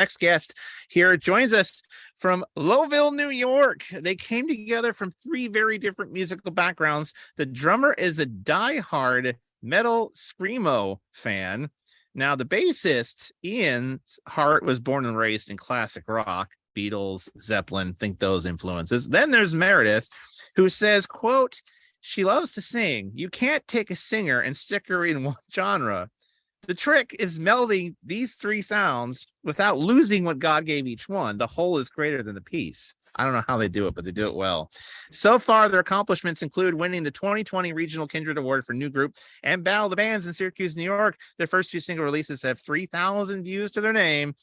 next guest here joins us from Lowville, New York. They came together from three very different musical backgrounds. The drummer is a diehard metal screamo fan. Now, the bassist, Ian's heart was born and raised in classic rock, Beatles, Zeppelin, think those influences. Then there's Meredith, who says, quote, she loves to sing. You can't take a singer and stick her in one genre. The trick is melding these three sounds without losing what God gave each one. The whole is greater than the piece. I don't know how they do it, but they do it well. So far, their accomplishments include winning the 2020 Regional Kindred Award for New Group and Battle of the Bands in Syracuse, New York. Their first two single releases have 3,000 views to their name.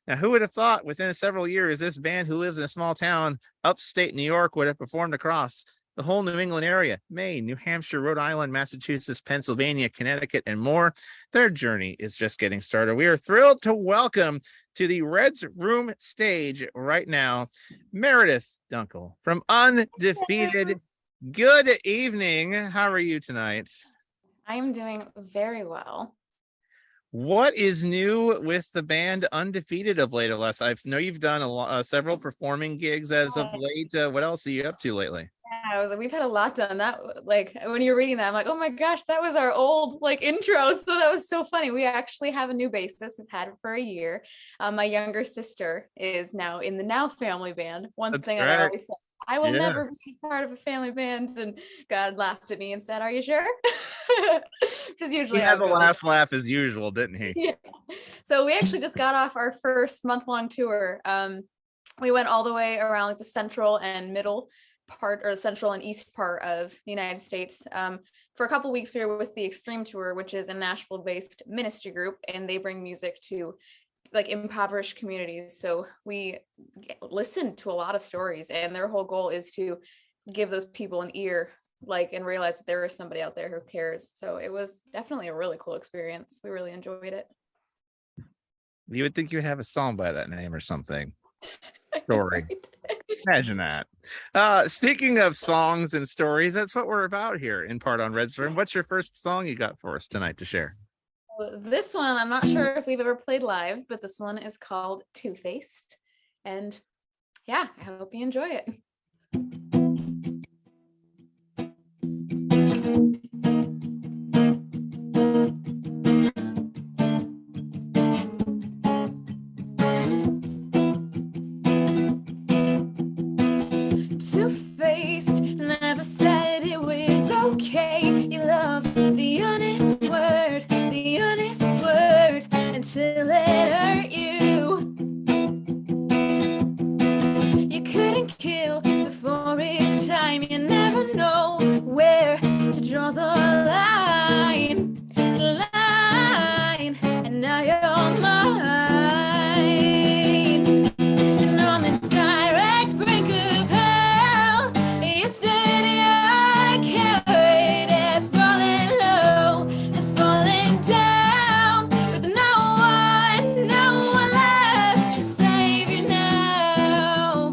Now, who would have thought within several years this band, who lives in a small town upstate New York, would have performed across the whole New England area, Maine, New Hampshire, Rhode Island, Massachusetts, Pennsylvania, Connecticut, and more. Their journey is just getting started. We are thrilled to welcome to the Reds Room stage right now, Meredith Dunckel from Undefeated. Good evening. How are you tonight? I'm doing very well. What is new with the band Undefeated of late? I know you've done several performing gigs as of late. What else are you up to lately? Yeah, we've had a lot done. That, like, when you're reading that, I'm like, oh my gosh, that was our old intro. So that was so funny. We actually have a new bassist. We've had it for a year. My younger sister is now in the Now family band. That's thing right. I always said, I will never be part of a family band. And God laughed at me and said, are you sure? Which is usually he had the last laugh as usual, didn't he? Yeah. So we actually just got off our first month-long tour. We went all the way around the central and middle part, or central and east part of the United States. For a couple weeks, we were with the Extreme Tour, which is a Nashville-based ministry group, and they bring music to impoverished communities. So we listened to a lot of stories, and their whole goal is to give those people an ear, and realize that there is somebody out there who cares. So it was definitely a really cool experience. We really enjoyed it. You would think you would have a song by that name or something. Story. Right. Imagine that. Speaking of songs and stories, that's what we're about here in part on Red's Room. What's your first song you got for us tonight to share? This one, I'm not sure if we've ever played live, but this one is called Two-Faced. And yeah, I hope you enjoy it. Two-faced, never said it was okay. You love the honest word until it hurt you. You couldn't kill before it's time. You never know where to draw the line, and now you're mine. And on the direct brink of hell, you stood your carried it, falling low and falling down, with no one left to save you now.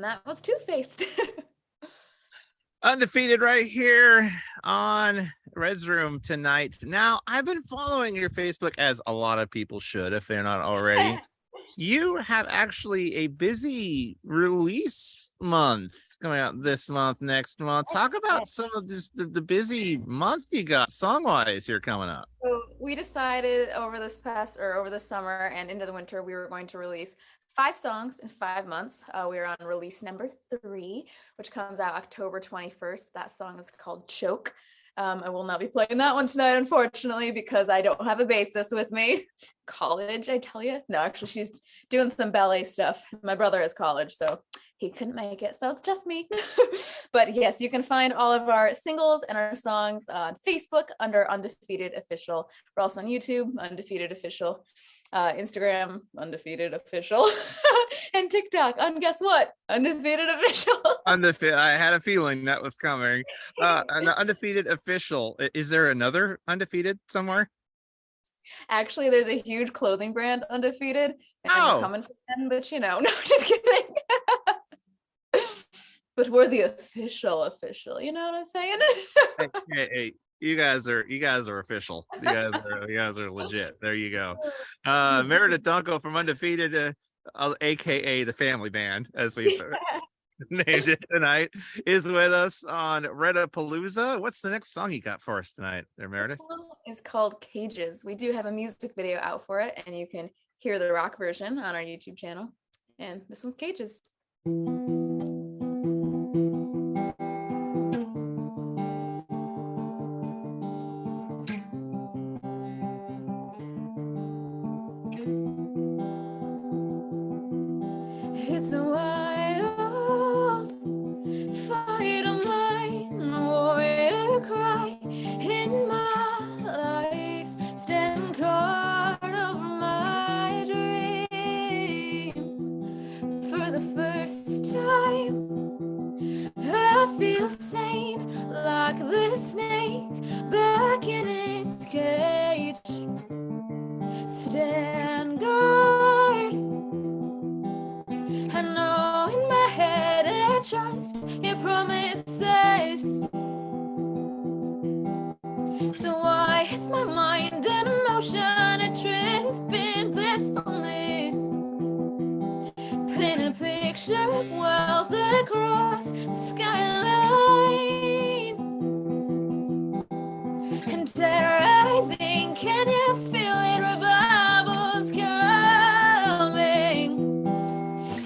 that was Two-Faced. Undefeated right here on Red's Room tonight. Now, I've been following your Facebook, as a lot of people should if they're not already. You have actually a busy release month coming out this month, next month. Talk about some of this, the busy month you got song-wise here coming up. So we decided over this summer and into the winter, we were going to release 5 songs in 5 months. We are on release number 3, which comes out October 21st. That song is called Choke. I will not be playing that one tonight, unfortunately, because I don't have a bassist with me. College, I tell you. No, actually, she's doing some ballet stuff. My brother is college, so he couldn't make it. So it's just me. But yes, you can find all of our singles and our songs on Facebook under Undefeated Official. We're also on YouTube, Undefeated Official. Instagram, Undefeated Official, and TikTok, guess what? Undefeated Official. I had a feeling that was coming. An Undefeated Official. Is there another Undefeated somewhere? Actually, there's a huge clothing brand, Undefeated, and I'm coming for them, but no, just kidding. But we're the official, you know what I'm saying? Hey, you guys are official. You guys are legit. There you go. Meredith Dunckel from Undefeated, aka the Family Band, as we've named it tonight, is with us on Redapalooza. What's the next song you got for us tonight, there, Meredith? This one is called Cages. We do have a music video out for it, and you can hear the rock version on our YouTube channel. And this one's Cages. It's a wild fight of mine, warrior cry in my life, stand guard over my dreams. For the first time, I feel sane, like the snake back in its cage. Stand guard. I know in my head I trust your promises. So why is my mind and emotion a trip in blissfulness? Paint a picture of wealth across the skyline. And terrorizing, can you feel it? Revival's coming.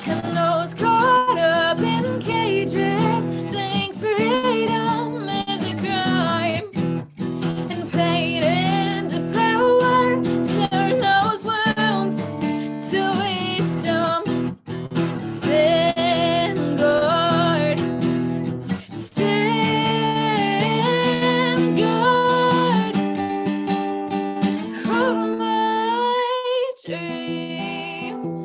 And those caught up in cages think freedom is a crime. And pain into power turn those wounds to wisdom. Stand guard. Stand guard over my dreams.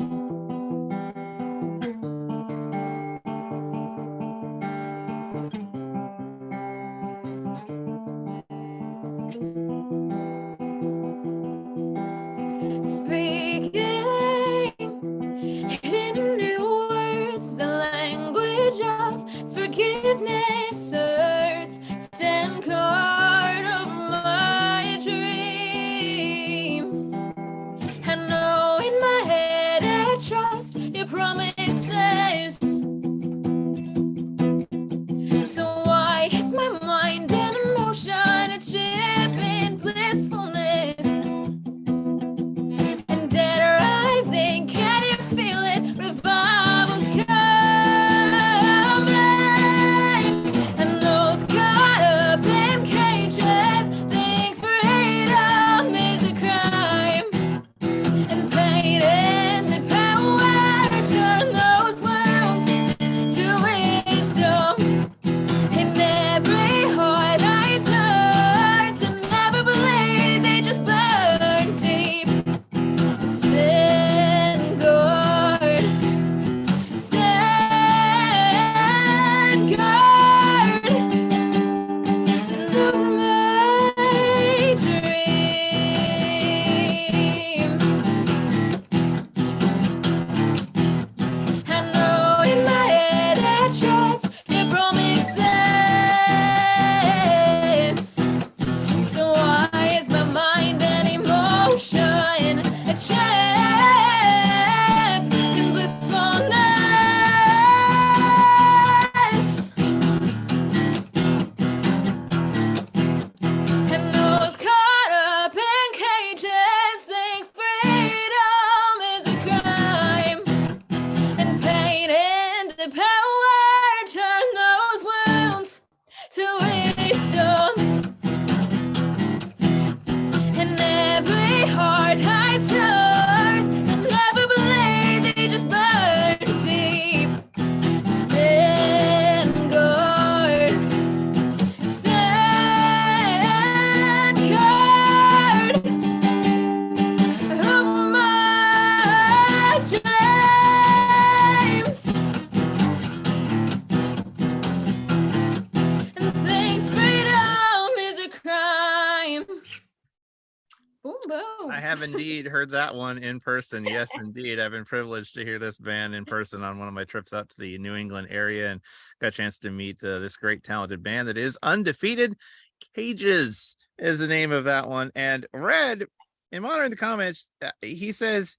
Speaking in new words, the language of forgiveness hurts. Stand guard over my dreams. I know in my head I trust your promises. So why is my mind and emotion a chip in blissfulness? And Boom, boom. I have indeed heard that one in person. Yes, indeed. I've been privileged to hear this band in person on one of my trips out to the New England area and got a chance to meet this great talented band that is Undefeated. Cages is the name of that one. And Red, in monitoring the comments, he says,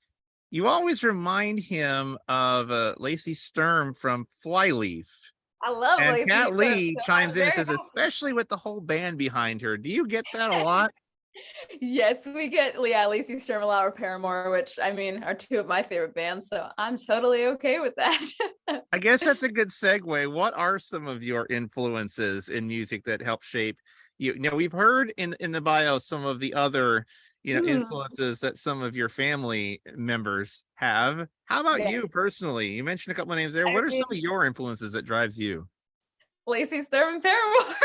you always remind him of Lacey Sturm from Flyleaf. I love And Lacey Kat Sturm, Lee so chimes I'm in and very says, happy. especially with the whole band behind her. Do you get that a lot? Yes, we get Lacey Sturm a lot, or Paramore, which I mean are two of my favorite bands, so I'm totally okay with that. I guess that's a good segue. What are some of your influences in music that help shape you? You know, we've heard in the bio some of the other, influences that some of your family members have. How about Yeah, you personally? You mentioned a couple of names there. I What are mean, some of your influences that drives you? Lacey Sturm and Paramore.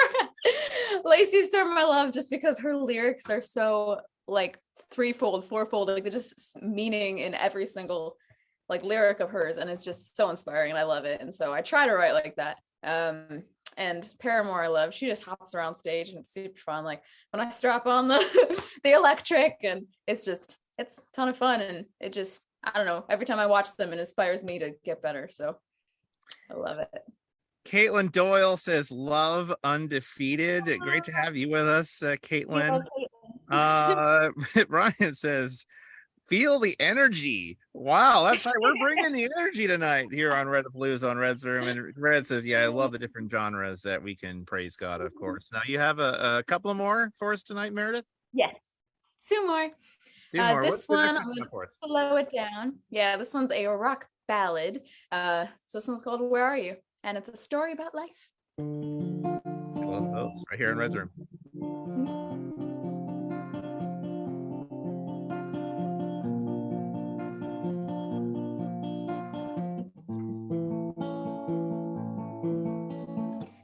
Lacey Sturm I love just because her lyrics are so like threefold, fourfold, like they're just meaning in every single like lyric of hers, and it's just so inspiring and I love it. And so I try to write like that. And Paramore I love. She just hops around stage and it's super fun. Like when I strap on the the electric, and it's a ton of fun, and it just, I don't know, every time I watch them it inspires me to get better. So I love it. Caitlin Doyle says, love Undefeated. Great to have you with us, Caitlin. Ryan says, feel the energy. Wow, that's right. We're bringing the energy tonight here on Red Blues on Red's Room. And Red says, yeah, I love the different genres that we can praise God, of course. Now, you have a couple more for us tonight, Meredith? Yes. Two more. Two more. This What's the one, next I'm one going for us? to slow it down. Yeah, this one's a rock ballad. So this one's called Where Are You? And it's a story about life. Love those right here in Red's Room.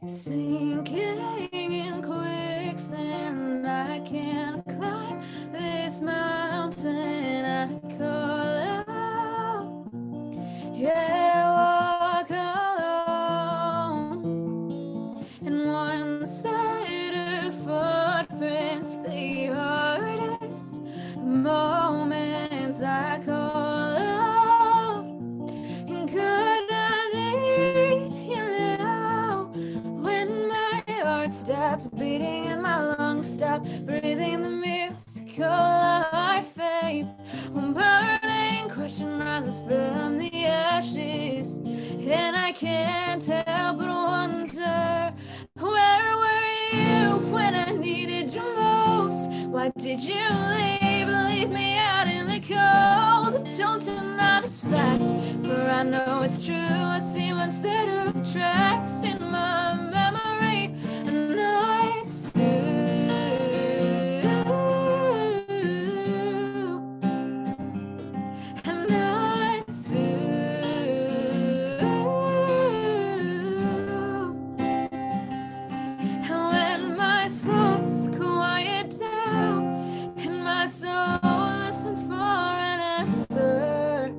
Sinking in quicksand, I can't climb this mountain I call out. Yeah, I walk alone, and one side of footprints, the hardest moments I call out. And could I need you now when my heart stops beating and my lungs stop breathing? The musical life fades when burning question rises from the ashes, and I can't help but wonder, where were you when I needed you most? Why did you leave me out in the cold? Don't deny this fact, for I know it's true. I see one set of tracks in my memory, and I when my thoughts quiet down and my soul listens for an answer,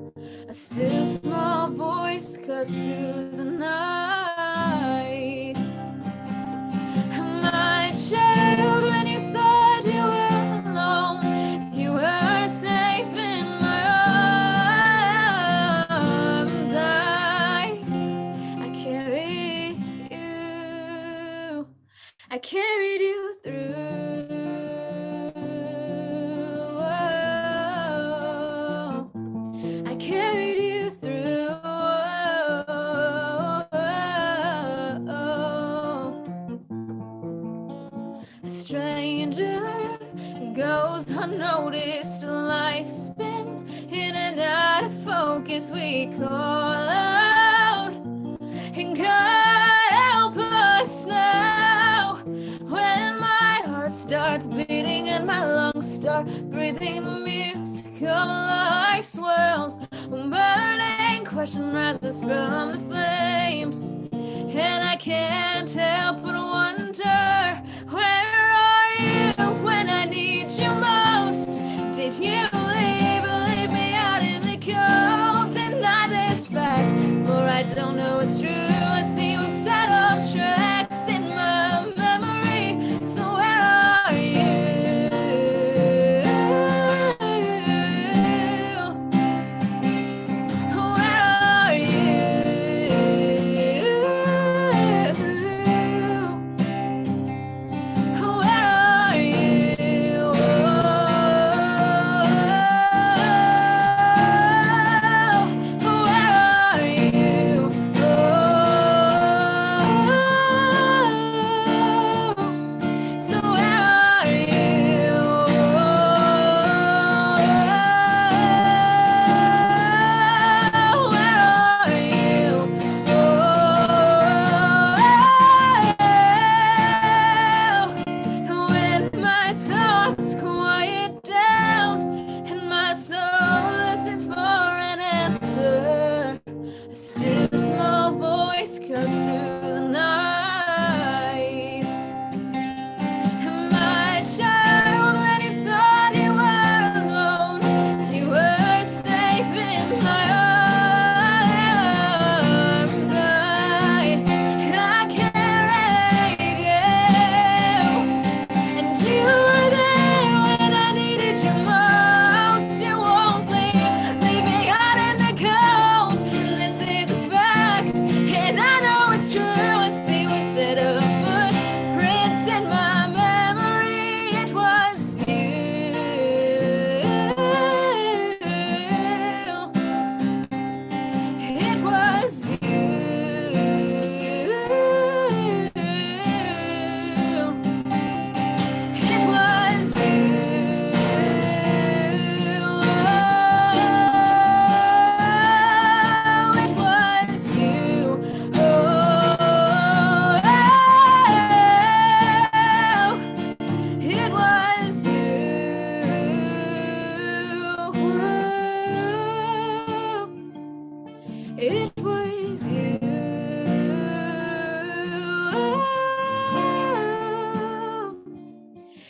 a still small voice cuts through the night. My child, when you thought you were alone, you were safe in my arms. I carried you through. I carried you through. A stranger goes unnoticed. Life spins in and out of focus. We call out, and God help us now when my heart starts beating and my lungs start breathing. The music of life swells when burning question rises from the flames, and I can't help but wonder, where are you when I need you most? Did you leave me out in the cold? Deny this fact, for I don't know it's true. I see one set of tracks in my memory. So where are you? it was you.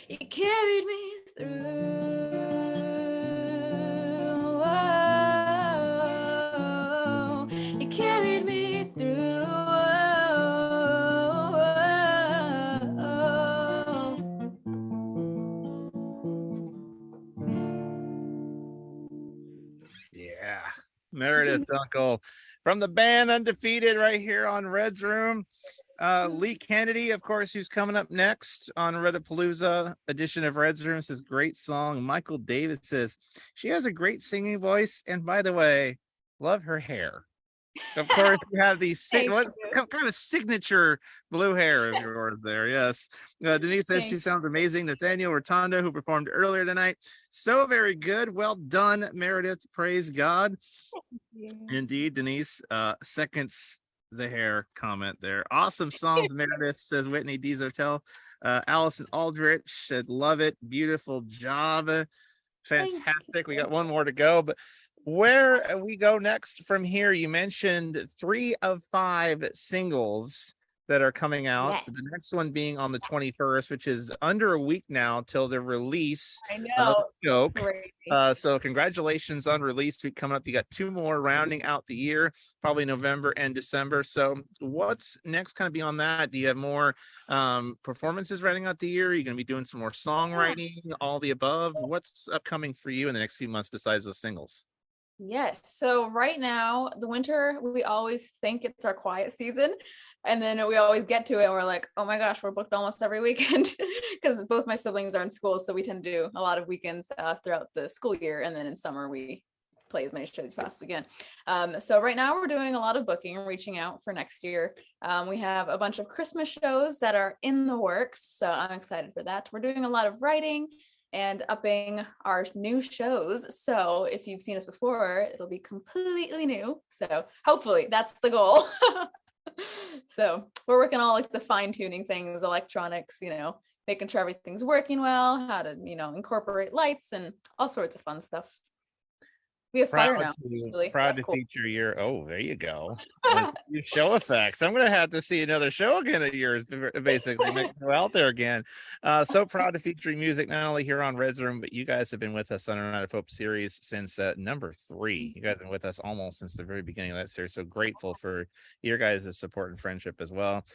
You carried me through. You carried me through. Yeah. Meredith Dunckel from the band Undefeated right here on Red's Room. Lee Kennedy, of course, who's coming up next on Reddapalooza edition of Red's Room, says great song. Michael David says she has a great singing voice, and by the way, love her hair. Of course, you have these what kind of signature blue hair of yours there. Yes. Denise says she sounds amazing. Nathaniel Rotondo, who performed earlier tonight, so very good. Well done, Meredith. Praise God. Indeed, Denise seconds the hair comment there. Awesome songs, Meredith, says Whitney Dizotel. Allison Aldrich said, love it. Beautiful job. Fantastic. We got one more to go, but where we go next from here, you mentioned 3 of 5 singles that are coming out. Yes. So the next one being on the 21st, which is under a week now till the release. I know. Joke. Crazy. So congratulations on release week coming up. You got 2 more rounding out the year, probably November and December. So what's next kind of beyond that? Do you have more performances rounding out the year? Are you going to be doing some more songwriting, all the above? What's upcoming for you in the next few months besides those singles? Yes. So right now, the winter, we always think it's our quiet season. And then we always get to it and we're like, oh my gosh, we're booked almost every weekend because both my siblings are in school. So we tend to do a lot of weekends throughout the school year. And then in summer, we play as many shows as possible again. So right now we're doing a lot of booking and reaching out for next year. We have a bunch of Christmas shows that are in the works. So I'm excited for that. We're doing a lot of writing and upping our new shows. So if you've seen us before, it'll be completely new. So hopefully that's the goal. So we're working on like the fine tuning things, electronics, making sure everything's working well, how to, incorporate lights and all sorts of fun stuff. We have fire now. Proud to feature your. Oh, there you go. Your show effects. I'm gonna have to see another show again of yours. Basically, make you out there again. So proud to feature your music not only here on Red's Room, but you guys have been with us on our Night of Hope series since number 3. You guys have been with us almost since the very beginning of that series. So grateful for your guys' support and friendship as well.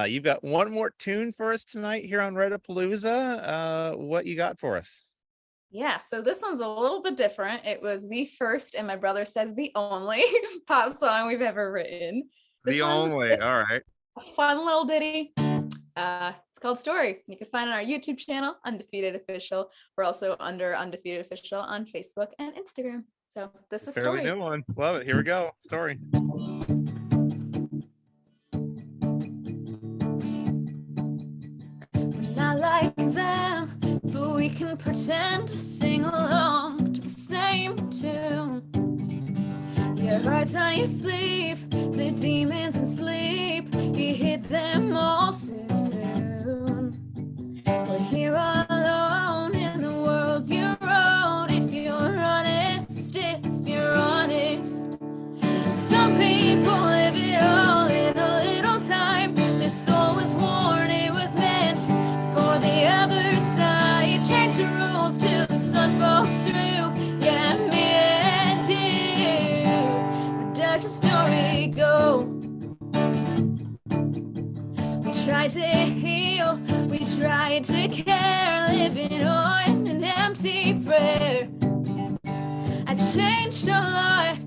You've got one more tune for us tonight here on Reddapalooza. What you got for us? Yeah, so this one's a little bit different. It was the first, and my brother says the only pop song we've ever written. The only, all right. A fun little ditty. It's called Story. You can find it on our YouTube channel, Undefeated Official. We're also under Undefeated Official on Facebook and Instagram. So this is Fairly Story. new one. Love it. Here we go. Story. Not like them, but we can pretend to sing along to the same tune. Your heart's on your sleeve, the demons in sleep, you hit them all too soon. We're here all alone in the world you wrote. If you're honest, some people live it all in a little time. Their soul was worn, it was meant for the other side. Change the rules till the sun falls through. Yeah, me and you. Where does your story go? We tried to heal, we tried to care, living on an empty prayer. I changed a lot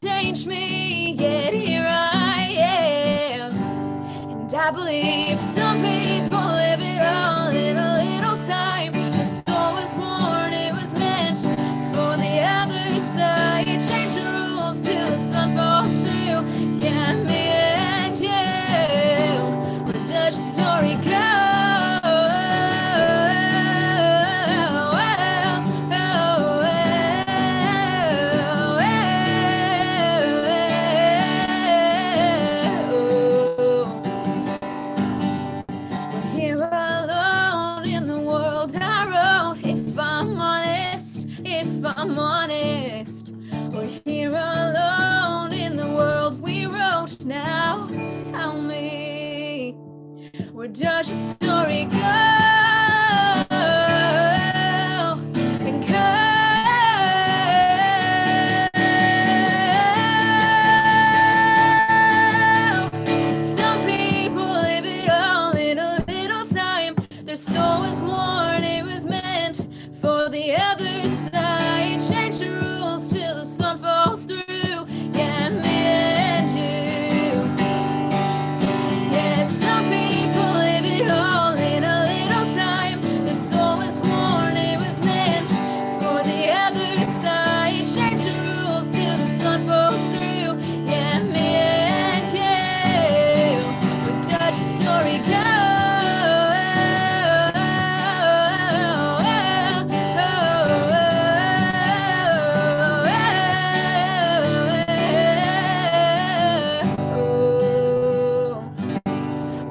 changed me, yet here I am. And I believe some people live it all in a little time. Their soul was worn, it was meant for the other side. Change the rules till the sun falls through. Yeah, me and you. Where does your story go? I'm honest, we're here alone in the Now tell me, where does your story go? And some people live it all in a little time. Their soul was worn, it was meant for the other side. Change the rules till the sun falls through. Yeah, me and you. Yeah, some people live it all in a little time. Their soul is worn, it was meant for the other side. Change the rules till the sun falls through. Yeah, me and you. Where does your story go?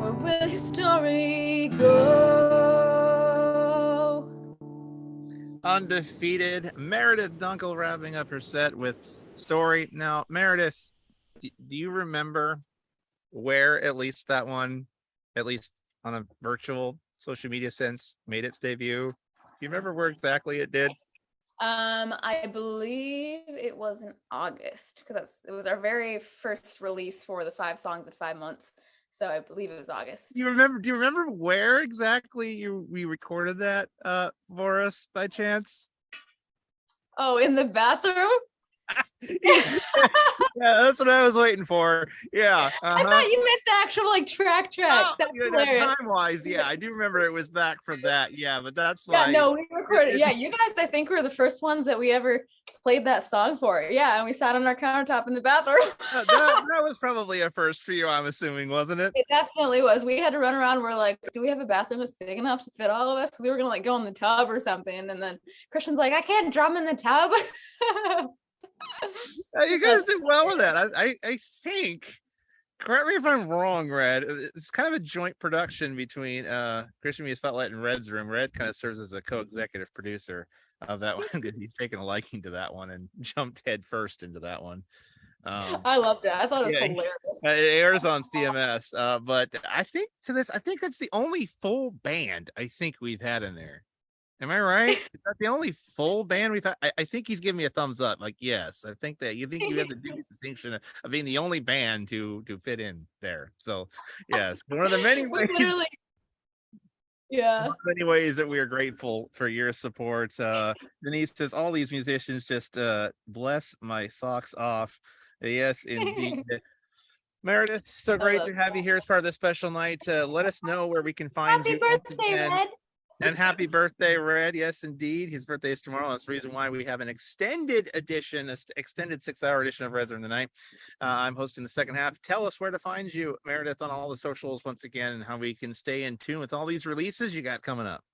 Where will your story go? Undefeated Meredith Dunckel wrapping up her set with Story. Now, Meredith, do you remember where at least that one, at least on a virtual social media sense, made its debut? Do you remember where exactly it did? I believe it was in August because it was our very first release for the 5 songs in 5 months. So I believe it was August. Do you remember where exactly we recorded that for us by chance? Oh, in the bathroom? Yeah, that's what I was waiting for. Yeah. I thought you meant the actual like track. Oh, That's yeah, hilarious. time-wise, yeah, I do remember it was back for that. Yeah, but that's Yeah, like no, we recorded. Yeah, you guys, I think were the first ones that we ever played that song for. Yeah, and we sat on our countertop in the bathroom. that was probably a first for you, I'm assuming, wasn't it? It definitely was. We had to run around. We're like, do we have a bathroom that's big enough to fit all of us? We were gonna like go in the tub or something, and then Christian's like, I can't drum in the tub. You guys did well with that. I think. Correct me if I'm wrong, Red. It's kind of a joint production between Christian Media Spotlight and Red's Room. Red kind of serves as a co-executive producer of that one because he's taken a liking to that one and jumped head first into that one. I loved it. I thought it was hilarious. It airs on CMS, but I think that's the only full band I think we've had in there. Am I right? Is that the only full band we've had? I think he's giving me a thumbs up. Like, yes, I think that you have the due distinction of being the only band to fit in there. So, yes, one of the many ways. Yeah. One of the many ways that we are grateful for your support. Denise says all these musicians just bless my socks off. Yes, indeed. Meredith, so great to have you here as part of this special night. Let us know where we can find you. Happy birthday, Red. And happy birthday, Red. Yes, indeed. His birthday is tomorrow. That's the reason why we have an extended edition, extended 6-hour edition of Red in the Night. I'm hosting the second half. Tell us where to find you, Meredith, on all the socials once again, and how we can stay in tune with all these releases you got coming up.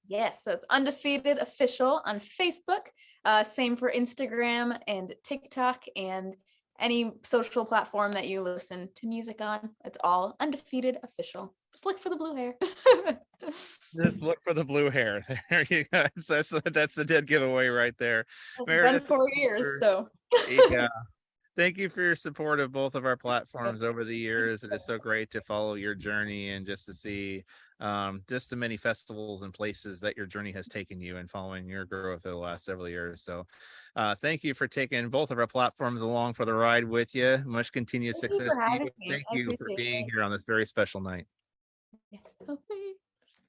Yes, so it's Undefeated Official on Facebook. Same for Instagram and TikTok and any social platform that you listen to music on. It's all Undefeated Official. Just look for the blue hair. Just look for the blue hair. There you go. That's the dead giveaway right there. It's Meredith, been 4 years, so. Yeah. Thank you for your support of both of our platforms over the years. It is so great to follow your journey and just to see just the many festivals and places that your journey has taken you and following your growth over the last several years. So thank you for taking both of our platforms along for the ride with you. Much continued success to you. Thank you for being here on this very special night. Yes.